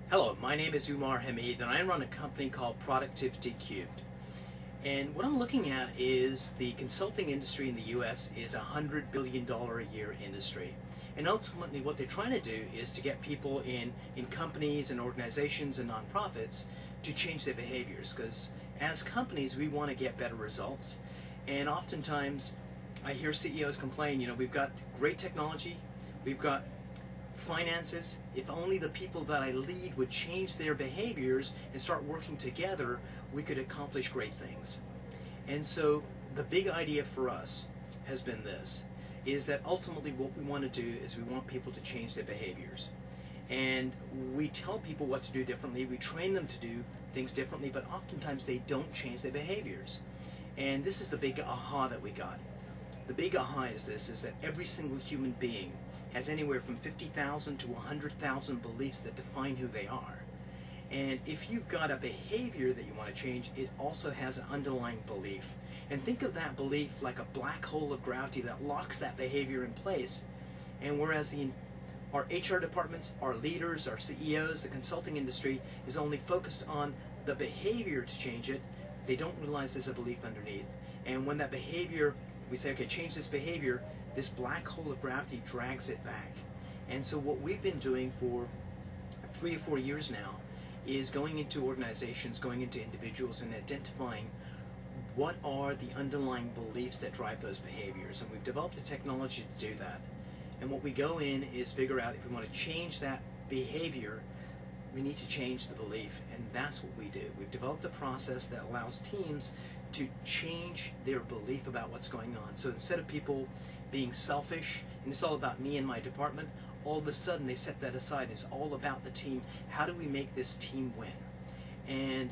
Hello, my name is Umar Hamid and I run a company called Productivity Cubed. And what I'm looking at is the consulting industry in the US is a $100 billion a year industry. And ultimately what they're trying to do is to get people in companies and organizations and nonprofits to change their behaviors, because as companies we want to get better results. And oftentimes I hear CEOs complain, we've got great technology, we've got finances. If only the people that I lead would change their behaviors and start working together, we could accomplish great things. And so the big idea for us has been this, is that ultimately what we want to do is we want people to change their behaviors. And we tell people what to do differently, we train them to do things differently, but oftentimes they don't change their behaviors. And this is the big aha that we got. The big aha is this, is that every single human being has anywhere from 50,000 to 100,000 beliefs that define who they are. And if you've got a behavior that you want to change, it also has an underlying belief. And think of that belief like a black hole of gravity that locks that behavior in place. And whereas our HR departments, our leaders, our CEOs, the consulting industry is only focused on the behavior to change it, they don't realize there's a belief underneath. And when that behavior, we say, okay, change this behavior, this black hole of gravity drags it back. And so what we've been doing for 3 or 4 years now is going into organizations, going into individuals and identifying what are the underlying beliefs that drive those behaviors. And we've developed a technology to do that. And what we go in is figure out if we want to change that behavior, we need to change the belief, and that's what we do. We've developed a process that allows teams to change their belief about what's going on. So instead of people being selfish, and it's all about me and my department, all of a sudden they set that aside. It's all about the team. How do we make this team win? And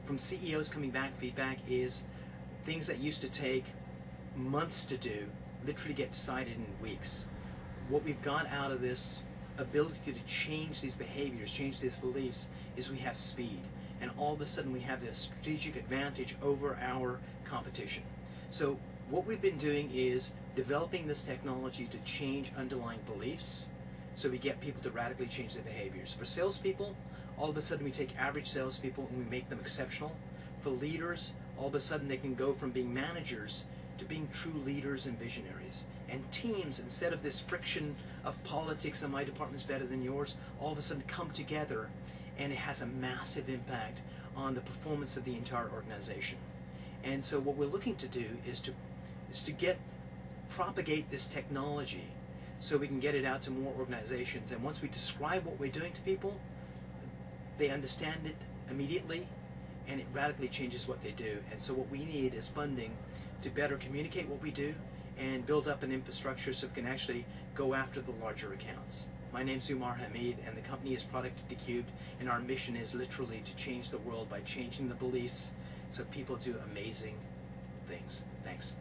from CEOs coming back, feedback is things that used to take months to do literally get decided in weeks. What we've got out of this ability to change these behaviors, change these beliefs, is we have speed. And all of a sudden we have this strategic advantage over our competition. So what we've been doing is developing this technology to change underlying beliefs, so we get people to radically change their behaviors. For salespeople, all of a sudden we take average salespeople and we make them exceptional. For leaders, all of a sudden they can go from being managers to being true leaders and visionaries. And teams, instead of this friction of politics and my department's better than yours, all of a sudden come together, and it has a massive impact on the performance of the entire organization. And so what we're looking to do is to propagate this technology so we can get it out to more organizations. And once we describe what we're doing to people, they understand it immediately, and it radically changes what they do. And so what we need is funding to better communicate what we do and build up an infrastructure so we can actually go after the larger accounts. My name's Umar Hamid, and the company is Productivity Cubed, and our mission is literally to change the world by changing the beliefs so people do amazing things. Thanks.